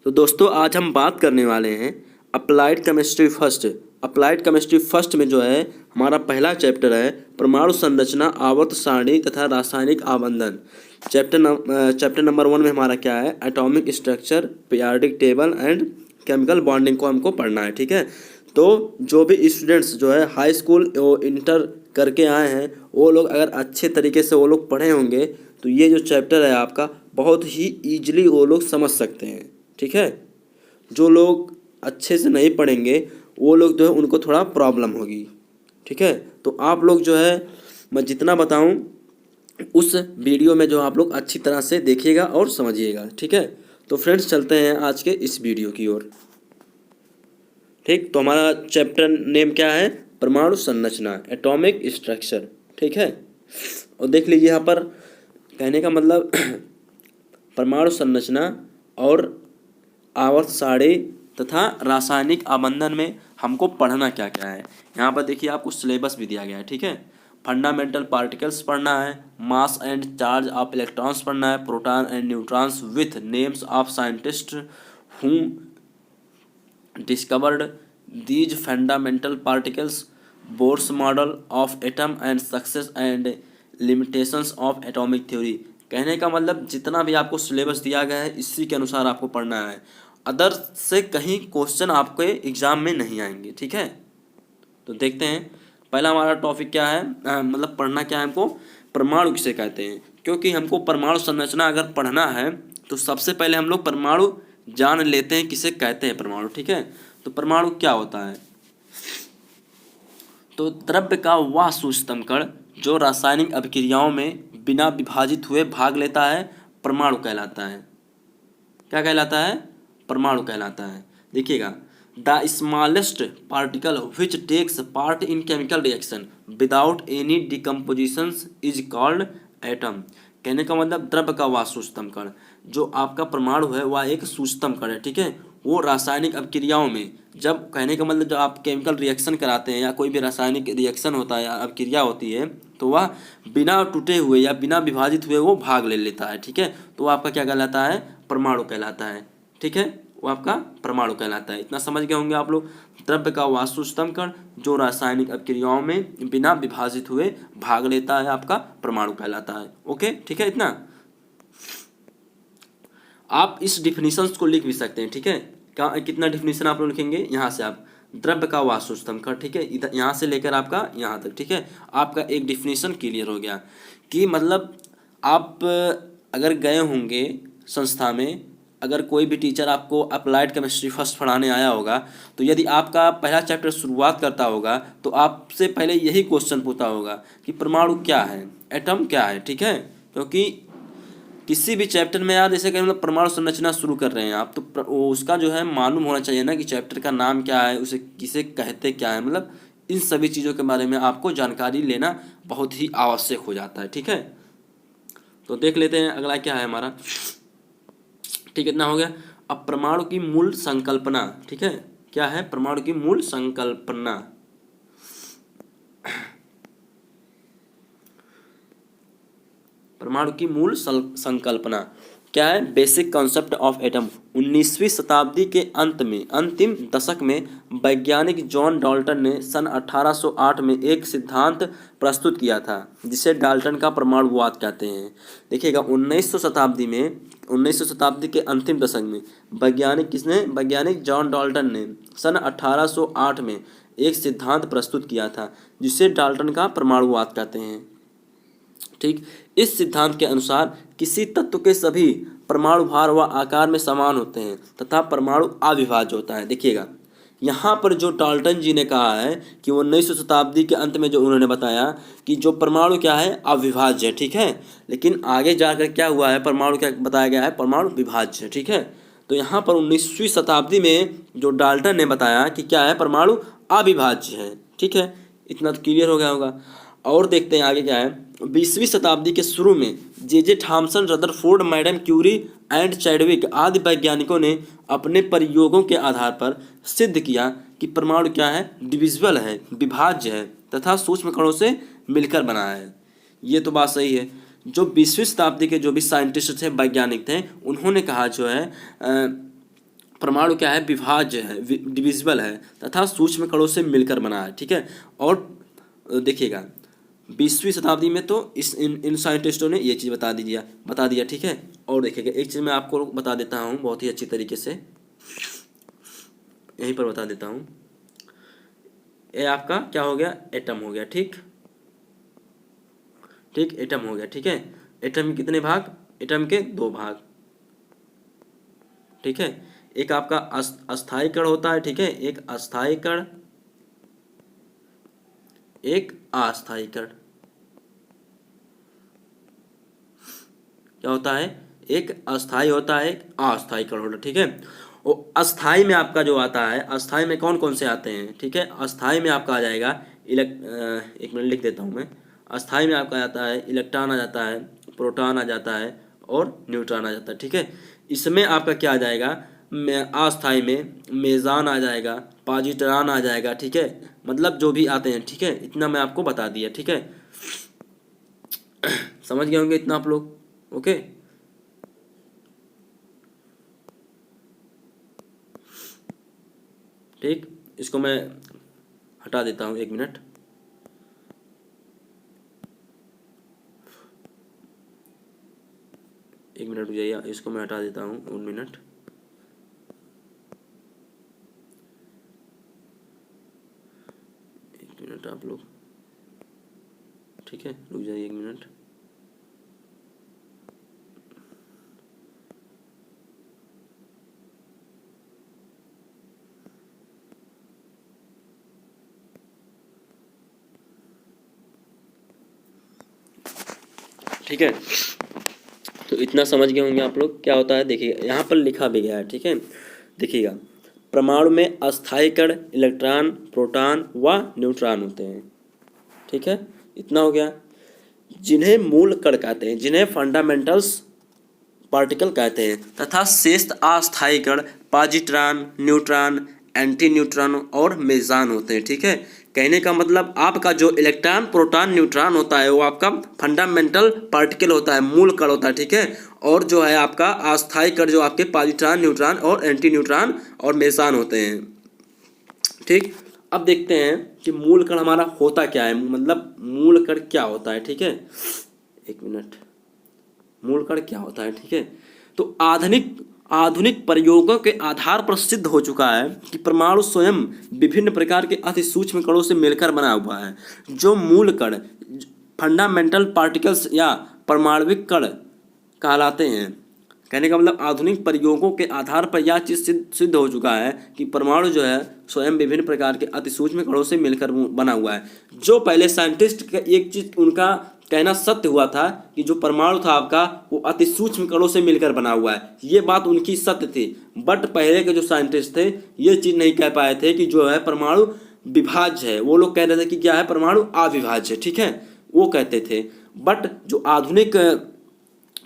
तो दोस्तों आज हम बात करने वाले हैं applied chemistry first. Applied chemistry first में जो है हमारा पहला चैप्टर है परमाणु संरचना, आवर्त सारणी तथा रासायनिक आबंधन। चैप्टर नंबर 1 में हमारा क्या है, atomic structure, periodic table and chemical bonding को हमको पढ़ना है। ठीक है, तो जो भी स्टूडेंट्स जो है हाई स्कूल और इंटर करके आए हैं वो लोग अगर अच्छे तरीके से वो लोग पढ़े होंगे तो ये जो चैप्टर है आपका बहुत ही ईजिली वो लोग समझ सकते हैं। ठीक है, जो लोग अच्छे से नहीं पढ़ेंगे वो लोग जो है उनको थोड़ा प्रॉब्लम होगी। ठीक है, तो आप लोग जो है मैं जितना बताऊं उस वीडियो में जो आप लोग अच्छी तरह से देखिएगा और समझिएगा। ठीक है, तो फ्रेंड्स चलते हैं आज के इस वीडियो की ओर। ठीक, तो हमारा चैप्टर नेम क्या है, परमाणु संरचना, एटॉमिक स्ट्रक्चर। ठीक है, और देख लीजिए यहाँ पर कहने का मतलब परमाणु संरचना और आवर्त सारणी तथा रासायनिक आबंधन में हमको पढ़ना क्या क्या है। यहाँ पर देखिए आपको सिलेबस भी दिया गया है। ठीक है, फंडामेंटल पार्टिकल्स पढ़ना है, mass and charge of electrons पढ़ना है, proton and neutrons with names of scientist who discovered these fundamental particles, Bohr's model of atom and success and limitations of atomic theory. कहने का मतलब जितना भी आपको सिलेबस दिया गया है इसी के अनुसार आपको पढ़ना है, अदर से कहीं क्वेश्चन आपके एग्जाम में नहीं आएंगे। ठीक है, तो देखते हैं पहला हमारा टॉपिक क्या है, मतलब पढ़ना क्या है हमको, परमाणु किसे कहते हैं। क्योंकि हमको परमाणु संरचना अगर पढ़ना है तो सबसे पहले हम लोग परमाणु जान लेते हैं किसे कहते हैं परमाणु। ठीक है, तो परमाणु क्या होता है, तो द्रव्य का वह सूक्ष्मतम कण जो रासायनिक अभिक्रियाओं में बिना विभाजित हुए भाग लेता है परमाणु कहलाता है। क्या कहलाता है, परमाणु कहलाता है। देखिएगा, the smallest particle which takes part in chemical reaction without any decomposition is called atom. कहने का मतलब द्रव्य का वह सूक्ष्मतम कण, जो आपका परमाणु है वह एक सूक्ष्मतम कण है। ठीक है, वो रासायनिक अभिक्रियाओं में, जब कहने का मतलब जब आप केमिकल रिएक्शन कराते हैं या कोई भी रासायनिक रिएक्शन होता है या अभिक्रिया होती है तो वह बिना टूटे हुए या बिना विभाजित हुए वो भाग ले लेता है। ठीक है, तो आपका क्या कहलाता है, परमाणु कहलाता है। ठीक है, वो आपका परमाणु कहलाता है। इतना समझ गए होंगे आप लोग, द्रव्य का वह सूक्ष्मतम कण जो रासायनिक अभिक्रियाओं में बिना विभाजित हुए भाग लेता है आपका परमाणु कहलाता है। ओके, ठीक है, इतना आप इस डिफिनीशंस को लिख भी सकते हैं। ठीक है, कितना डिफिनीशन आप लोग लिखेंगे, यहाँ से आप द्रव्य का वह सूक्ष्मतम कण, ठीक है, इधर यहाँ से लेकर आपका यहाँ तक। ठीक है, आपका एक डिफिनीशन क्लियर हो गया कि मतलब आप अगर गए होंगे संस्था में, अगर कोई भी टीचर आपको अप्लाइड केमिस्ट्री फर्स्ट पढ़ाने आया होगा तो यदि आपका पहला चैप्टर शुरुआत करता होगा तो आपसे पहले यही क्वेश्चन पूछता होगा कि परमाणु क्या है, एटम क्या है। ठीक है, क्योंकि किसी भी चैप्टर में यार जैसे कि मतलब परमाणु संरचना शुरू कर रहे हैं आप तो उसका जो है मालूम होना चाहिए ना कि चैप्टर का नाम क्या है, उसे किसे कहते क्या है, मतलब इन सभी चीज़ों के बारे में आपको जानकारी लेना बहुत ही आवश्यक हो जाता है। ठीक है, तो देख लेते हैं अगला क्या है हमारा। ठीक, इतना हो गया। अब परमाणु की मूल संकल्पना। ठीक है, क्या है परमाणु की मूल संकल्पना, परमाणु की मूल संकल्पना क्या है, बेसिक कॉन्सेप्ट ऑफ एटम। 19वीं शताब्दी के अंत में अंतिम दशक में वैज्ञानिक जॉन डाल्टन ने सन 1808 में एक सिद्धांत प्रस्तुत किया था जिसे डाल्टन का परमाणुवाद कहते हैं। देखिएगा, 19वीं शताब्दी के अंतिम दशक में वैज्ञानिक जॉन डाल्टन ने सन 1808 में एक सिद्धांत प्रस्तुत किया था जिसे डाल्टन का परमाणुवाद कहते हैं। ठीक, इस सिद्धांत के अनुसार किसी तत्व के सभी परमाणु भार व आकार में समान होते हैं तथा परमाणु अविभाज्य होता है। देखिएगा, यहाँ पर जो डाल्टन जी ने कहा है कि 19वीं शताब्दी के अंत में जो उन्होंने बताया कि जो परमाणु क्या है, अविभाज्य है। ठीक है, लेकिन आगे जाकर क्या हुआ है, परमाणु क्या बताया गया है, परमाणु विभाज्य है। ठीक है, तो यहाँ पर 19वीं शताब्दी में जो डाल्टन ने बताया कि क्या है, परमाणु अविभाज्य है। ठीक है, इतना तो क्लियर हो गया होगा। और देखते हैं आगे क्या है। 20वीं शताब्दी के शुरू में J Thomson, Rutherford, madam Curie and Chadwick आदि वैज्ञानिकों ने अपने प्रयोगों के आधार पर सिद्ध किया कि परमाणु क्या है, डिविजिबल है, विभाज्य है तथा सूक्ष्म कणों से मिलकर बना है। ये तो बात सही है। जो 20वीं शताब्दी के जो भी साइंटिस्ट थे, वैज्ञानिक थे, उन्होंने कहा जो है परमाणु क्या है, विभाज्य है, डिविजिबल है तथा सूक्ष्म कणों से मिलकर बना है, ठीक है। और देखिएगा 20वीं शताब्दी में तो इन साइंटिस्टों ने ये चीज़ बता दिया, ठीक है। और देखिएगा एक चीज़ मैं आपको बता देता हूँ बहुत ही अच्छी तरीके से, यहीं पर बता देता हूँ। ये आपका क्या हो गया, एटम हो गया, ठीक, एटम हो गया, ठीक है। एटम के कितने भाग, एटम के 2 भाग, ठीक है। एक आपका अस्थायी कण होता है, ठीक है, एक अस्थायी कण, एक अस्थायी कण। क्या होता है, एक अस्थायी होता है, एक अस्थायी कण होता है, ठीक है। और अस्थाई में आपका जो आता है, अस्थाई में कौन कौन से आते हैं, ठीक है। अस्थाई में आपका आ जाएगा एक मिनट लिख देता हूँ मैं। अस्थाई में आपका आता है इलेक्ट्रॉन आ जाता है, प्रोटॉन आ जाता है और न्यूट्रॉन आ जाता है, ठीक है। इसमें आपका क्या आ जाएगा, अस्थाई में मेजान आ जाएगा, पॉजिट्रॉन आ जाएगा, ठीक है। मतलब जो भी आते हैं, ठीक है, इतना मैं आपको बता दिया, ठीक है। समझ गए होंगे इतना आप लोग, ओके। ठीक, इसको मैं हटा देता हूँ, 1 मिनट। रुक जाइए, इसको मैं हटा देता हूँ 1 मिनट। आप लोग, ठीक है, रुक जाइए 1 मिनट। ठीक है, तो इतना समझ गए होंगे आप लोग क्या होता है। देखिएगा यहाँ पर लिखा भी गया है, ठीक है। देखिएगा परमाणु में अस्थायी कण, इलेक्ट्रॉन, प्रोटॉन व न्यूट्रॉन होते हैं, ठीक है। इतना हो गया। जिन्हें मूल कण कहते हैं, जिन्हें फंडामेंटल्स पार्टिकल कहते हैं, तथा शेष अस्थायी कण पॉजिट्रॉन, न्यूट्रॉन, एंटी न्यूट्रॉन और मेजान होते हैं, ठीक है। कहने का मतलब आपका जो इलेक्ट्रॉन, प्रोटॉन, न्यूट्रॉन होता है वो आपका फंडामेंटल पार्टिकल होता है, मूल कण होता है, ठीक है। और जो है आपका अस्थायी कण जो आपके पॉजिट्रॉन, न्यूट्रॉन और एंटी न्यूट्रॉन और मेजान होते हैं, ठीक। अब देखते हैं कि मूल कण हमारा होता क्या है, मतलब मूल कण क्या होता है, ठीक है। 1 मिनट, मूल कण क्या होता है, ठीक है। तो आधुनिक प्रयोगों के आधार पर सिद्ध हो चुका है कि परमाणु स्वयं विभिन्न प्रकार के अति सूक्ष्म कणों से मिलकर बना हुआ है। जो मूल कण फंडामेंटल पार्टिकल्स या परमाणविक कण कहलाते हैं। कहने का मतलब आधुनिक प्रयोगों के आधार पर यह चीज़ सिद्ध हो चुका है कि परमाणु जो है स्वयं विभिन्न प्रकार के अति सूक्ष्म कणों से मिलकर बना हुआ है। जो पहले साइंटिस्ट का एक चीज़ उनका कहना सत्य हुआ था कि जो परमाणु था आपका वो अति सूक्ष्म कणों से मिलकर बना हुआ है, ये बात उनकी सत्य थी। बट पहले के जो साइंटिस्ट थे ये चीज़ नहीं कह पाए थे कि जो है परमाणु विभाज्य है। वो लोग कह रहे थे कि क्या है, परमाणु अविभाज्य, ठीक है, वो कहते थे। बट जो आधुनिक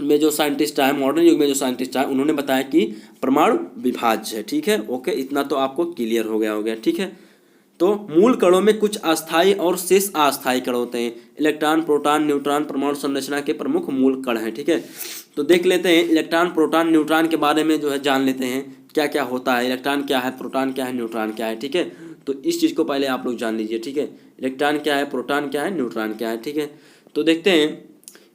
में जो साइंटिस्ट आए, मॉडर्न युग में जो साइंटिस्ट आए, उन्होंने बताया कि परमाणु विभाज्य है, ठीक है, ओके। इतना तो आपको क्लियर हो गया, ठीक है। तो मूल कणों में कुछ अस्थायी और शेष अस्थायी कण होते हैं। इलेक्ट्रॉन, प्रोटॉन, न्यूट्रॉन परमाणु संरचना के प्रमुख मूल कण हैं, ठीक है। तो देख लेते हैं इलेक्ट्रॉन, प्रोटॉन, न्यूट्रॉन के बारे में जो है जान लेते हैं क्या क्या होता है। इलेक्ट्रॉन क्या है, प्रोटॉन क्या है, न्यूट्रॉन क्या है, ठीक है। तो इस चीज़ को पहले आप लोग जान लीजिए, ठीक है। इलेक्ट्रॉन क्या है, प्रोटॉन क्या है, न्यूट्रॉन क्या है, ठीक है। तो देखते हैं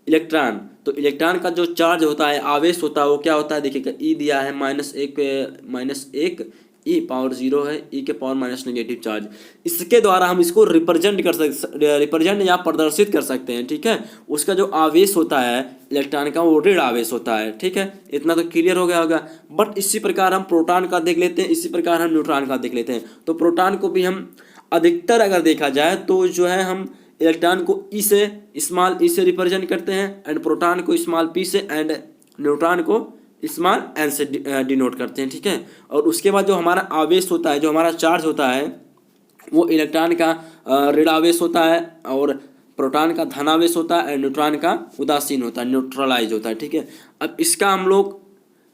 इलेक्ट्रॉन। तो इलेक्ट्रॉन का जो चार्ज होता है, आवेश होता है, वो क्या होता है, देखिएगा ई दिया है -1 ई पावर 0 है, ई के पावर माइनस नेगेटिव चार्ज। इसके द्वारा हम इसको रिप्रेजेंट या प्रदर्शित कर सकते हैं, ठीक है। उसका जो आवेश होता है इलेक्ट्रॉन का वो ऋण आवेश होता है, ठीक है। इतना तो क्लियर हो गया होगा। बट इसी प्रकार हम प्रोटॉन का देख लेते हैं, इसी प्रकार हम न्यूट्रॉन का देख लेते हैं। तो प्रोटॉन को भी हम अधिकतर अगर देखा जाए तो जो है हम इलेक्ट्रॉन को ई से, स्मॉल ई से रिप्रेजेंट करते हैं, एंड प्रोटॉन को स्मॉल पी से, एंड न्यूट्रॉन को स्मॉल एन से डिनोट करते हैं, ठीक है। और उसके बाद जो हमारा आवेश होता है, जो हमारा चार्ज होता है, वो इलेक्ट्रॉन का ऋण आवेश होता है, और प्रोटॉन का धनावेश होता है, और न्यूट्रॉन का उदासीन होता है, न्यूट्रलाइज होता है, ठीक है। अब इसका हम लोग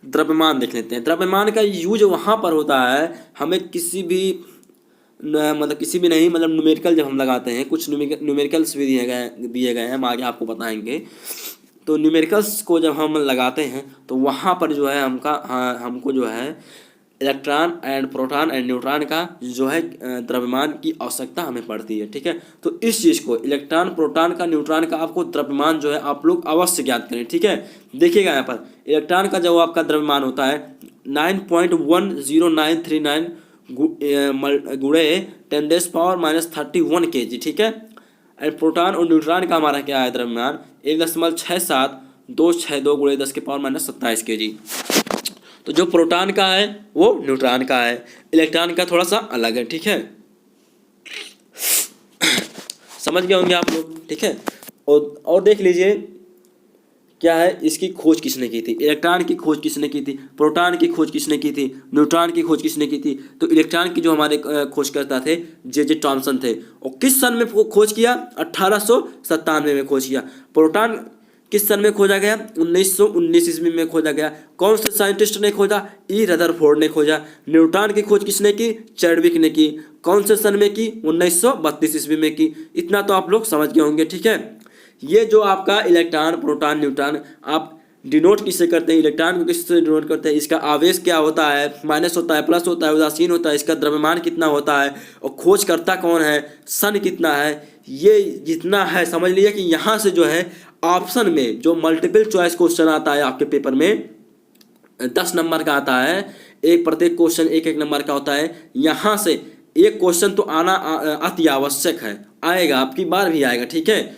द्रव्यमान देख लेते हैं। द्रव्यमान का यूज वहाँ पर होता है हमें किसी भी मतलब किसी भी नहीं, मतलब न्यूमेरिकल जब हम लगाते हैं, कुछ न्यूमेरिकल्स भी दिए गए हैं, हम आगे आपको बताएंगे। तो न्यूमेरिकल्स को जब हम लगाते हैं तो वहाँ पर जो है हमको जो है electron and proton and neutron का जो है द्रव्यमान की आवश्यकता हमें पड़ती है। ठीक है, तो इस चीज़ को इलेक्ट्रॉन प्रोटॉन का न्यूट्रॉन का आपको द्रव्यमान जो है आप लोग अवश्य ज्ञात करें। ठीक है, देखिएगा यहाँ पर इलेक्ट्रॉन का जो आपका द्रव्यमान होता है 9.10939 गुणे 10⁻⁻31 kg। ठीक है, एंड प्रोटॉन और न्यूट्रॉन का हमारा क्या है द्रव्यमान 1.67262 गुणे 10⁻27 kg। तो जो प्रोटॉन का है वो न्यूट्रॉन का है, इलेक्ट्रॉन का थोड़ा सा अलग है। ठीक है, समझ गए होंगे आप लोग। ठीक है, और देख लीजिए क्या है, इसकी खोज किसने की थी, इलेक्ट्रॉन की खोज किसने की थी, प्रोटॉन की खोज किसने की थी, न्यूट्रॉन की खोज किसने की थी। तो इलेक्ट्रॉन की जो हमारे खोजकर्ता थे जे टॉमसन थे, और किस सन में खोज किया 1897 में खोज किया। प्रोटॉन किस सन में खोजा गया 1919 ईस्वी में खोजा गया। कौन से साइंटिस्ट ने खोजा, ई रदरफोर्ड ने खोजा। न्यूट्रॉन की खोज किसने की, चैडविक ने की। कौन से सन में की 1932 ईस्वी में की। इतना तो आप लोग समझ गए होंगे। ठीक है, ये जो आपका इलेक्ट्रॉन प्रोटॉन न्यूट्रॉन आप डिनोट किससे करते हैं, इलेक्ट्रॉन को किससे डिनोट करते हैं, इसका आवेश क्या होता है, माइनस होता है, प्लस होता है, उदासीन होता है, इसका द्रव्यमान कितना होता है, और खोजकर्ता कौन है, सन कितना है, ये जितना है समझ लीजिए कि यहाँ से जो है ऑप्शन में जो मल्टीपल चॉइस क्वेश्चन आता है आपके पेपर में 10 नंबर का आता है, एक प्रत्येक क्वेश्चन एक एक नंबर का होता है। यहाँ से एक क्वेश्चन तो आना अति आवश्यक है, आएगा, आपकी बार भी आएगा। ठीक है,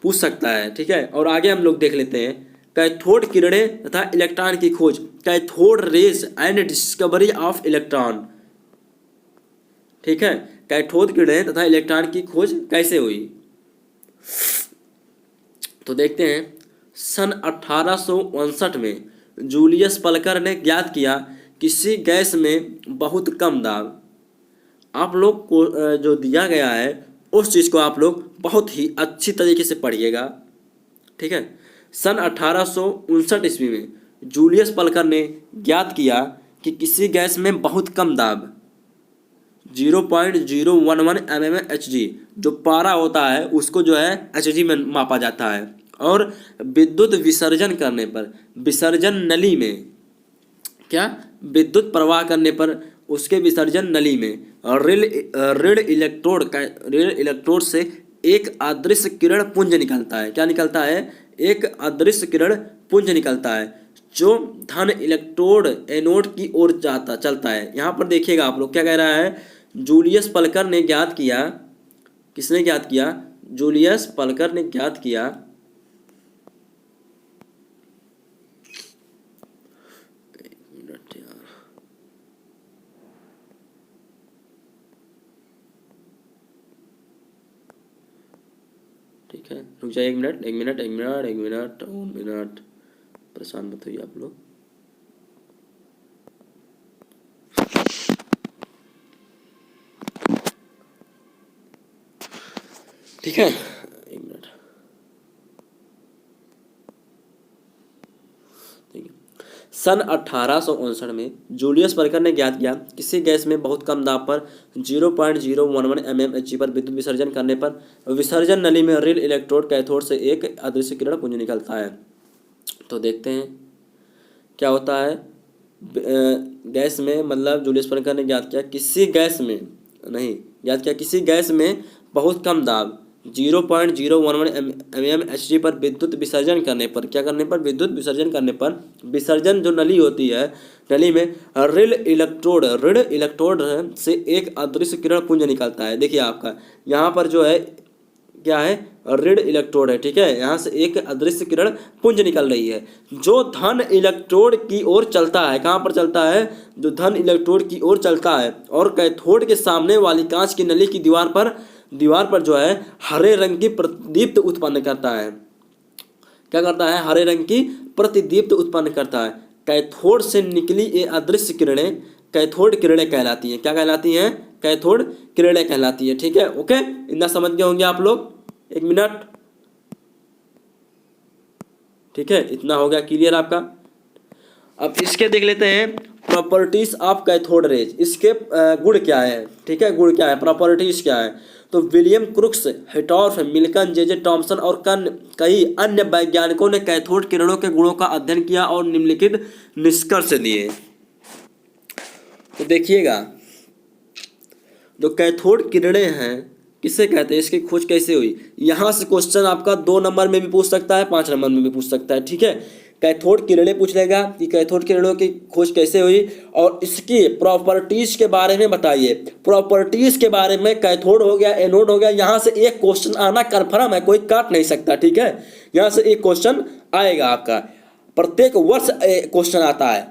पूछ सकता है। ठीक है, और आगे हम लोग देख लेते हैं कैथोड किरणें तथा इलेक्ट्रॉन की खोज, cathode rays and discovery of electron. ठीक है, कैथोड किरणें तथा इलेक्ट्रॉन की खोज कैसे हुई, तो देखते हैं। सन 1859 में जूलियस पलकर ने ज्ञात किया किसी गैस में बहुत कम दाब। आप लोग को जो दिया गया है उस चीज़ को आप लोग बहुत ही अच्छी तरीके से पढ़िएगा। ठीक है, सन 1859 ईस्वी में जूलियस पलकर ने ज्ञात किया कि किसी गैस में बहुत कम दाब 0.011 mmHg जो पारा होता है उसको जो है Hg में मापा जाता है, और विद्युत विसर्जन करने पर विसर्जन नली में क्या विद्युत प्रवाह करने पर उसके विसर्जन नली में ऋण इलेक्ट्रोड से एक अदृश्य किरण पुंज निकलता है। क्या निकलता है, एक अदृश्य किरण पुंज निकलता है जो धन इलेक्ट्रोड एनोड की ओर चलता है। यहाँ पर देखिएगा आप लोग क्या कह रहा है, जूलियस पलकर ने ज्ञात किया, किसने ज्ञात किया, जूलियस पलकर ने ज्ञात किया ठीक है, रुक जाइए एक मिनट, परेशान मत होइए आप लोग। ठीक है, एक मिनट। ठीक है, सन 1859 में जूलियस पलकर ने ज्ञात किया किसी गैस में बहुत कम दाब पर 0.011 mmHg पर विद्युत विसर्जन करने पर विसर्जन नली में ऋण इलेक्ट्रोड कैथोड से एक अदृश्य किरण पुंज निकलता है। तो देखते हैं क्या होता है। गैस में मतलब जूलियस पलकर ने ज्ञात किया किसी गैस में बहुत कम दाब 0.011 mmHg पर विद्युत विसर्जन करने पर, क्या करने पर, विद्युत विसर्जन करने पर विसर्जन जो नली होती है, नली में ऋण इलेक्ट्रोड से एक अदृश्य किरण पुंज निकलता है। देखिए आपका यहाँ पर जो है क्या है, ऋण इलेक्ट्रोड है। ठीक है, यहाँ से एक अदृश्य किरण पुंज निकल रही है जो धन इलेक्ट्रोड की ओर चलता है। कहाँ पर चलता है, जो धन इलेक्ट्रोड की ओर चलता है, और कैथोड के सामने वाली कांच की नली की दीवार पर जो है हरे रंग की प्रतिदीप्त उत्पन्न करता है। क्या करता है, हरे रंग की प्रतिदीप्त उत्पन्न करता है। कैथोड से निकली ये अदृश्य किरणें कैथोड किरणें कहलाती हैं। क्या कहलाती हैं, कैथोड किरणें कहलाती है। ठीक है, ओके, इतना समझ गए होंगे आप लोग। एक मिनट, ठीक है, इतना हो गया क्लियर आपका। अब इसके देख लेते हैं प्रॉपर्टीज ऑफ कैथोड रेज, इसके गुण क्या है। ठीक है, गुण क्या है, प्रॉपर्टीज क्या है। तो विलियम क्रुक्स, हेटॉर्फ, मिल्कन, जे टॉमसन और कई अन्य वैज्ञानिकों ने कैथोड किरणों के गुणों का अध्ययन किया और निम्नलिखित निष्कर्ष दिए। तो देखिएगा, जो कैथोड किरणें हैं किसे कहते हैं, इसकी खोज कैसे हुई। यहाँ से क्वेश्चन आपका 2 नंबर में भी पूछ सकता है, 5 नंबर में भी पूछ सकता है, ठीक है। कैथोड किरणें पूछ लेगा कि कैथोड किरणों की खोज कैसे हुई और इसकी प्रॉपर्टीज के बारे में बताइए। प्रॉपर्टीज के बारे में कैथोड हो गया, एनोड हो गया, यहाँ से एक क्वेश्चन आना कन्फर्म है, कोई काट नहीं सकता, ठीक है। यहाँ से एक क्वेश्चन आएगा आपका, प्रत्येक वर्ष क्वेश्चन आता है,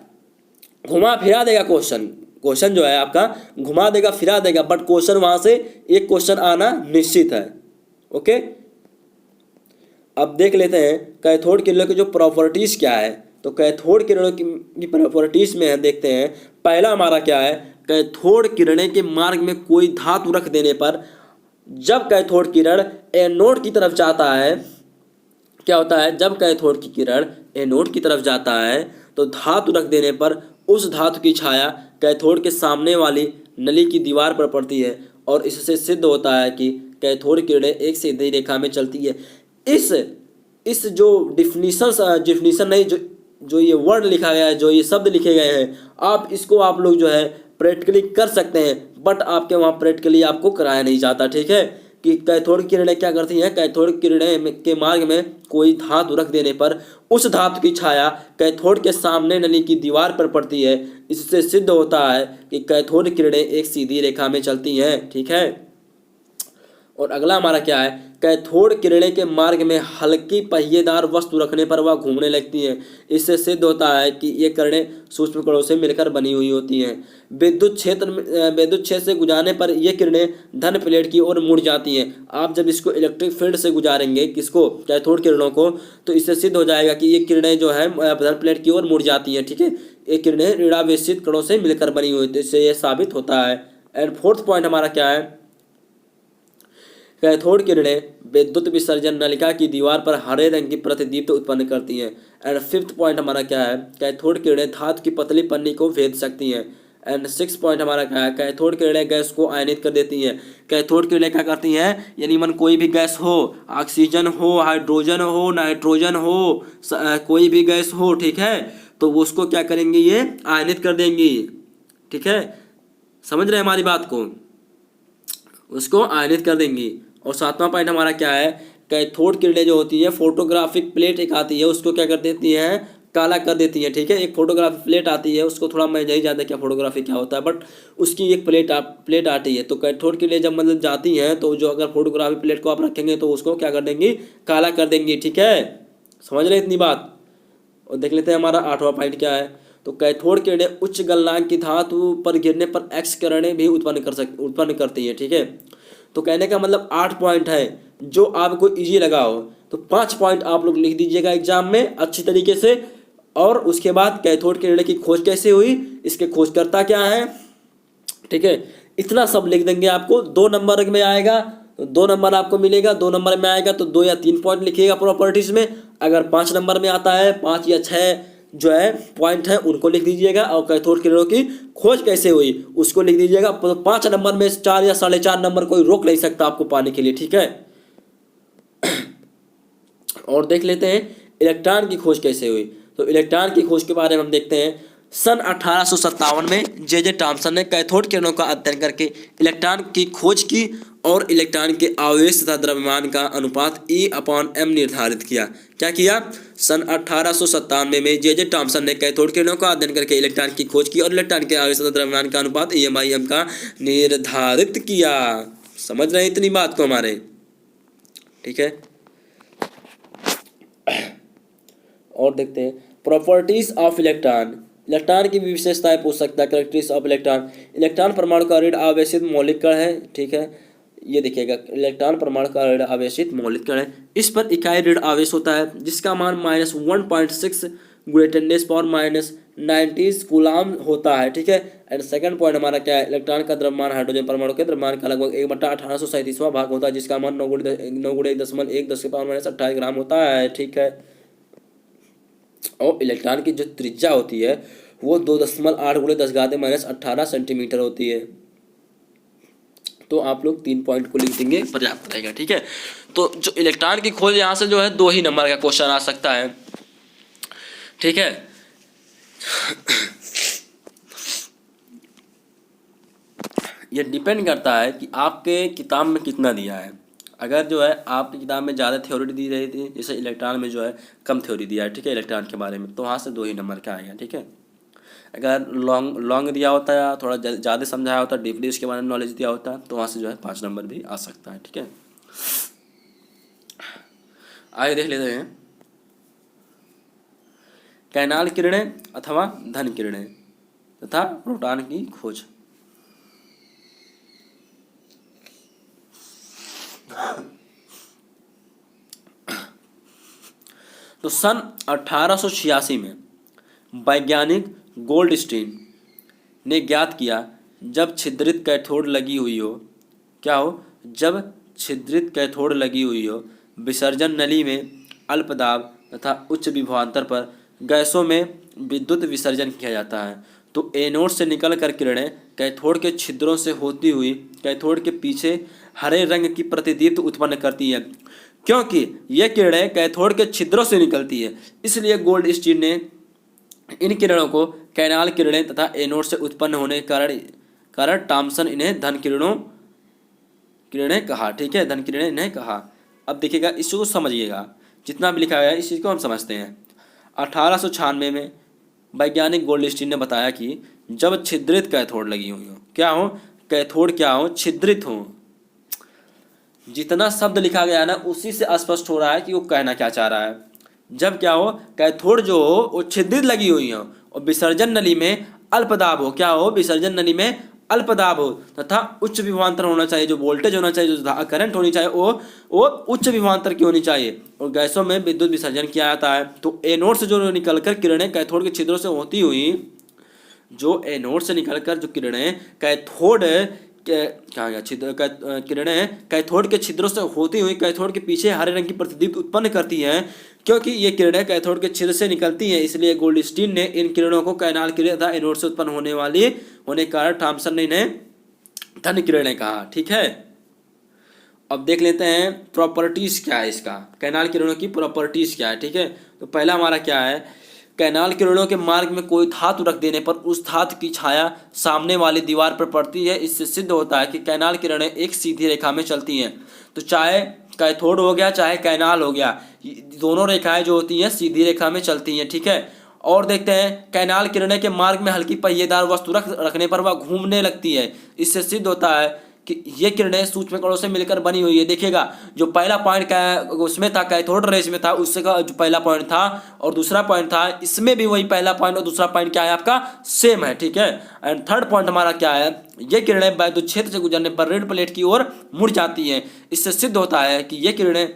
घुमा फिरा देगा क्वेश्चन जो है आपका घुमा देगा फिरा देगा, बट क्वेश्चन वहां से एक क्वेश्चन आना निश्चित है। ओके, अब देख लेते हैं कैथोड किरणों की जो प्रॉपर्टीज क्या है। तो कैथोड किरणों की प्रॉपर्टीज में है, देखते हैं। पहला हमारा क्या है, कैथोड किरणें के मार्ग में कोई धातु रख देने पर जब कैथोड किरण एनोड की तरफ जाता है, क्या होता है, जब कैथोड की किरण एनोड की तरफ जाता है तो धातु रख देने पर उस धातु की छाया कैथोड के सामने वाली नली की दीवार पर पड़ती है और इससे सिद्ध होता है कि कैथोड किरणें एक सीधी रेखा में चलती है। इस जो डिफिनीशन नहीं, जो ये वर्ड लिखा गया है, जो ये शब्द लिखे गए हैं, आप इसको आप लोग जो है प्रैक्टिकली कर सकते हैं, बट आपके वहाँ प्रैक्टिकली आपको कराया नहीं जाता, ठीक है। कि कैथोड किरणें क्या करती हैं, कैथोड किरणें के मार्ग में कोई धातु रख देने पर उस धातु की छाया कैथोड के सामने नली की दीवार पर पड़ती है। इससे सिद्ध होता है कि कैथोड किरणें एक सीधी रेखा में चलती हैं, ठीक है। और अगला हमारा क्या है, कैथोड किरणें के मार्ग में हल्की पहिएदार वस्तु रखने पर वह घूमने लगती हैं। इससे सिद्ध होता है कि ये किरणें सूक्ष्म कणों से मिलकर बनी हुई होती हैं। विद्युत क्षेत्र से गुजारने पर ये किरणें धन प्लेट की ओर मुड़ जाती हैं। आप जब इसको इलेक्ट्रिक फील्ड से गुजारेंगे, किसको, कैथोड किरणों को, तो इससे सिद्ध हो जाएगा कि ये किरणें जो है धन प्लेट की ओर मुड़ जाती हैं, ठीक है। ये किरणें ऋणावेशित कणों से मिलकर बनी हुई होती है, इससे यह साबित होता है। एंड फोर्थ पॉइंट हमारा क्या है, कैथोड किरणें विद्युत विसर्जन नलिका की दीवार पर हरे रंग की प्रतिदीप्त उत्पन्न करती हैं। एंड फिफ्थ पॉइंट हमारा क्या है, कैथोड किरणें धातु की पतली पन्नी को भेद सकती हैं। एंड सिक्स पॉइंट हमारा क्या है, कैथोड किरणें गैस को आयनित कर देती हैं। कैथोड किरणें क्या करती हैं, यानी मन कोई भी गैस हो, ऑक्सीजन हो, हाइड्रोजन हो, नाइट्रोजन हो, कोई भी गैस हो, ठीक है, तो वो उसको क्या करेंगी, ये आयनित कर देंगी, ठीक है। समझ रहे हैं हमारी बात को, उसको आयनित कर देंगी। और सातवां पॉइंट हमारा क्या है, कैथोड किरणें जो होती है, फोटोग्राफिक प्लेट एक आती है, उसको क्या कर देती हैं, काला कर देती है, ठीक है। एक फोटोग्राफिक प्लेट आती है, उसको थोड़ा मैं नहीं जानता क्या फोटोग्राफी क्या होता है, बट उसकी एक प्लेट आती है। तो कैथोड किरणें जब मतलब जाती हैं तो जो अगर फोटोग्राफी प्लेट को आप रखेंगे तो उसको क्या कर देंगी, काला कर देंगी, ठीक है। समझ रहे इतनी बात। और देख लेते हैं हमारा आठवां पॉइंट क्या है। तो कैथोड किरणें उच्च गलनांक की धातु पर गिरने पर एक्स किरणें भी उत्पन्न करती हैं, ठीक है। तो कहने का मतलब 8 पॉइंट है, जो आपको इजी लगा हो तो 5 पॉइंट आप लोग लिख दीजिएगा एग्जाम में अच्छी तरीके से। और उसके बाद कैथोड किरणें की खोज कैसे हुई, इसके खोजकर्ता क्या है, ठीक है, इतना सब लिख देंगे। आपको 2 नंबर में आएगा तो 2 नंबर आपको मिलेगा, 2 नंबर में आएगा तो 2 या 3 पॉइंट लिखिएगा प्रॉपर्टीज में। अगर 5 नंबर में आता है, 5 या 6 जो है पॉइंट है उनको लिख दीजिएगा। और कैथोड किरणों की खोज कैसे हुई उसको लिख दीजिएगा। 5 नंबर में 4 या 4.5 नंबर कोई रोक नहीं सकता आपको पाने के लिए, ठीक है। और देख लेते हैं इलेक्ट्रॉन की खोज कैसे हुई। तो इलेक्ट्रॉन की खोज के बारे में हम देखते हैं। सन 1857 में जे टॉमसन ने कैथोड किरणों का अध्ययन करके इलेक्ट्रॉन की खोज की और इलेक्ट्रॉन के आवेश तथा द्रव्यमान का अनुपात E/m निर्धारित किया। क्या किया, सन 1897 में जे टॉमसन ने कैथोड किरणों का अध्ययन करके इलेक्ट्रॉन की खोज की और इलेक्ट्रॉन के आवेश तथा द्रव्यमान का अनुपात E/m का निर्धारित किया। समझ रहे हैं इतनी बात को हमारे, ठीक है। और देखते हैं प्रॉपर्टीज ऑफ इलेक्ट्रॉन। इलेक्ट्रॉन की विशेषताएं पूछ सकता है, कैरेक्टरिस्टिक्स ऑफ इलेक्ट्रॉन। इलेक्ट्रॉन परमाणु का ऋण आवेशित मौलिक कण है, ठीक है। ये देखिएगा, इलेक्ट्रॉन परमाणु का ऋण आवेशित मौलिक कण है। इस पर इकाई ऋण आवेश होता है जिसका मान -1.6 × 10⁻90 कूलाम होता है, ठीक है। एंड सेकंड पॉइंट हमारा क्या है, इलेक्ट्रॉन का द्रव्यमान हाइड्रोजन परमाणु के द्रव्यमान का लगभग 1/1837वां भाग होता है जिसका मान 9 × 10⁻1 ग्राम होता है, ठीक है। और इलेक्ट्रॉन की जो त्रिज्या होती है वो 2.8 × 10⁻18 सेंटीमीटर होती है। तो आप लोग 3 पॉइंट को लिख देंगे, पर्याप्त रहेगा, ठीक है। तो जो इलेक्ट्रॉन की खोज यहाँ से जो है 2 ही नंबर का क्वेश्चन आ सकता है, ठीक है। ये डिपेंड करता है कि आपके किताब में कितना दिया है। अगर जो है आपकी किताब में ज़्यादा थ्योरी दी रही थी, जैसे इलेक्ट्रॉन में जो है कम थ्योरी दिया है, ठीक है, इलेक्ट्रॉन के बारे में, तो वहाँ से 2 ही नंबर का आएगा, ठीक है। अगर लॉन्ग लॉन्ग दिया होता है या थोड़ा ज़्यादा समझाया होता, डीपली उसके बारे में नॉलेज दिया होता, तो वहाँ से जो है 5 नंबर भी आ सकता है, ठीक है। आगे देख लेते हैं, कैनाल किरणें अथवा धन किरणें तथा प्रोटॉन की खोज। तो सन 1886 में वैज्ञानिक गोल्डस्टीन ने ज्ञात किया, जब छिद्रित कैथोड लगी हुई हो, क्या हो, जब छिद्रित कैथोड लगी हुई हो, विसर्जन नली में अल्पदाब तथा उच्च विभवांतर पर गैसों में विद्युत विसर्जन किया जाता है, तो एनोड से निकल कर किरणें कैथोड के छिद्रों से होती हुई कैथोड के पीछे हरे रंग की प्रतिदीप्ति उत्पन्न करती है। क्योंकि ये किरणें कैथोड के छिद्रों से निकलती है, इसलिए गोल्डस्टीन ने इन किरणों को कैनाल किरणें तथा एनोड से उत्पन्न होने के कारण थॉमसन इन्हें धन किरणें कहा, ठीक है, धन किरणें इन्हें कहा। अब देखिएगा, इसको समझिएगा, जितना भी लिखा गया है इस चीज़ को हम समझते हैं। 1896 में वैज्ञानिक गोल्डस्टीन ने बताया कि जब छिद्रित कैथोड लगी हुई हो, क्या हो, कैथोड क्या हो, छिद्रित हो। जितना शब्द लिखा गया है ना, उसी से स्पष्ट हो रहा है कि वो कहना क्या चाह रहा है। जब क्या हो, कैथोड जो हो वो छिद्रित लगी हुई हो और विसर्जन नली में अल्पदाब हो, क्या हो, विसर्जन नली में अल्पदाब हो तथा उच्च विभवांतर होना चाहिए, जो वोल्टेज होना चाहिए, जो करंट होनी चाहिए, वो उच्च विभवांतर की होनी चाहिए, और गैसों में विद्युत विसर्जन किया जाता है। तो एनोड से जो निकलकर किरणें कैथोड के छिद्रों से होती हुई, जो एनोड से निकलकर जो किरणें कैथोड कहाँ गया, किरणें कैथोड के छिद्रों से होती हुई कैथोड के पीछे हरे रंग की प्रतिदीप्ति उत्पन्न करती हैं। क्योंकि ये किरणें कैथोड के छिद्र से निकलती हैं, इसलिए गोल्डस्टीन ने इन किरणों को कैनाल किरणें तथा एनोड से उत्पन्न होने के कारण थॉमसन ने इन्हें धन किरणें कहा, ठीक है। अब देख लेते हैं प्रॉपर्टीज क्या है इसका, कैनाल किरणों की प्रॉपर्टीज क्या है, ठीक है। तो पहला हमारा क्या है, कैनाल किरणों के मार्ग में कोई धातु रख देने पर उस धातु की छाया सामने वाली दीवार पर पड़ती है। इससे सिद्ध होता है कि कैनाल किरणें एक सीधी रेखा में चलती हैं। तो चाहे कैथोड हो गया चाहे कैनाल हो गया, दोनों रेखाएं जो होती हैं सीधी रेखा में चलती हैं, ठीक है। और देखते हैं, कैनाल किरणें के मार्ग में हल्की पहिएदार वस्तु रखने पर वह घूमने लगती है। इससे सिद्ध होता है कि ये किरणें सूक्ष्म कणों से मिलकर बनी हुई है। देखिएगा, जो पहला पॉइंट उसमें था, कैथोड रेज में था, उससे का जो पहला पॉइंट था और दूसरा पॉइंट था, इसमें भी वही पहला पॉइंट और दूसरा पॉइंट क्या है आपका, सेम है, ठीक है। एंड थर्ड पॉइंट हमारा क्या है, ये किरणें वैद्युत क्षेत्र से गुजरने पर रेड प्लेट की ओर मुड़ जाती हैं। इससे सिद्ध होता है कि ये किरणें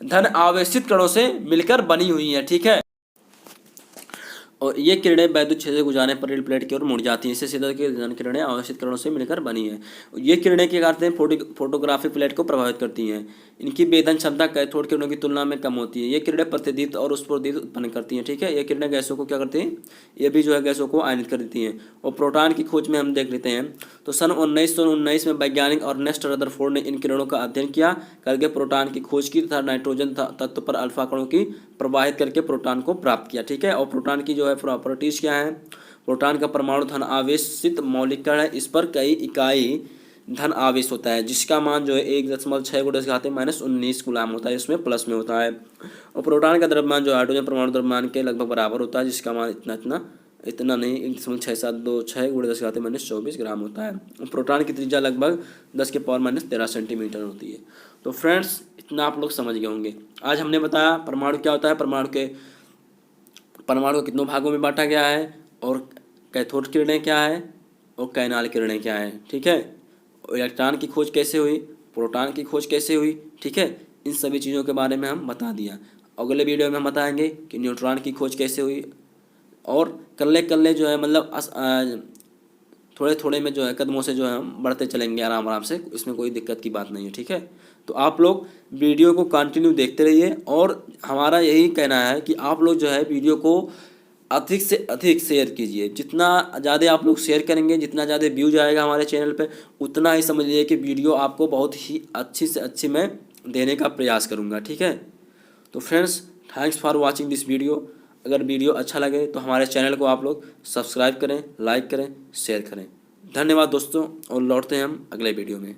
धन आवेशित कणों से मिलकर बनी हुई हैं, ठीक है। और ये किरणें वैद्युत क्षेत्र से गुजरने पर रेड प्लेट की ओर मुड़ जाती हैं। इससे सीधा की धन किरणें आवेशित किरणों से मिलकर बनी है। ये किरणें क्या करते हैं, फोटोग्राफिक प्लेट को प्रभावित करती हैं। इनकी वेदन क्षमता कैथोड किरणों की तुलना में कम होती है। ये किरणें प्रतिदीप्त और स्फुरदीप्त उत्पन्न करती हैं, ठीक है। ये किरणें गैसों को क्या करती हैं, ये भी जो है गैसों को आयनित कर देती हैं। और प्रोटॉन की खोज में हम देख लेते हैं। तो सन 1919 में वैज्ञानिक अर्नेस्ट रदरफोर्ड ने इन किरणों का अध्ययन किया करके प्रोटॉन की खोज की तथा नाइट्रोजन तत्व पर अल्फा कणों की प्रवाहित करके प्रोटॉन को प्राप्त किया, ठीक है। और प्रोटॉन की जो है प्रॉपर्टीज क्या है, प्रोटॉन का परमाणु धन आवेशित मौलिक कण है। इस पर कई इकाई धन आवेश होता है, जिसका मान जो है 1.6 -19 कूलाम होता है, इसमें प्लस में होता है। और प्रोटॉन का द्रव्यमान जो हाइड्रोजन परमाणु द्रव्यमान के लगभग बराबर होता है, जिसका मान इतना नहीं 1.6726 × 10⁻24 ग्राम होता है। प्रोटॉन की त्रिज्या लगभग 10⁻13 सेंटीमीटर होती है। तो फ्रेंड्स, इतना आप लोग समझ गए होंगे। आज हमने बताया परमाणु क्या होता है, परमाणु को कितनों भागों में बांटा गया है, और कैथोड किरणें क्या है और कैनाल किरणें क्या है, ठीक है। इलेक्ट्रॉन की खोज कैसे हुई, प्रोटॉन की खोज कैसे हुई, ठीक है। इन सभी चीज़ों के बारे में हम बता दिया। अगले वीडियो में हम बताएंगे कि न्यूट्रॉन की खोज कैसे हुई, और कल्ले जो है मतलब थोड़े थोड़े में जो है कदमों से जो है हम बढ़ते चलेंगे आराम आराम से, इसमें कोई दिक्कत की बात नहीं है, ठीक है। तो आप लोग वीडियो को कंटिन्यू देखते रहिए, और हमारा यही कहना है कि आप लोग जो है वीडियो को अधिक से अधिक शेयर कीजिए। जितना ज़्यादा आप लोग शेयर करेंगे, जितना ज़्यादा व्यूज आएगा हमारे चैनल पे, उतना ही समझ लीजिए कि वीडियो आपको बहुत ही अच्छी से अच्छी मैं देने का प्रयास करूँगा, ठीक है। तो friends, thanks for watching this video. अगर वीडियो अच्छा लगे तो हमारे चैनल को आप लोग सब्सक्राइब करें, लाइक करें, शेयर करें। धन्यवाद दोस्तों, और लौटते हैं हम अगले वीडियो में।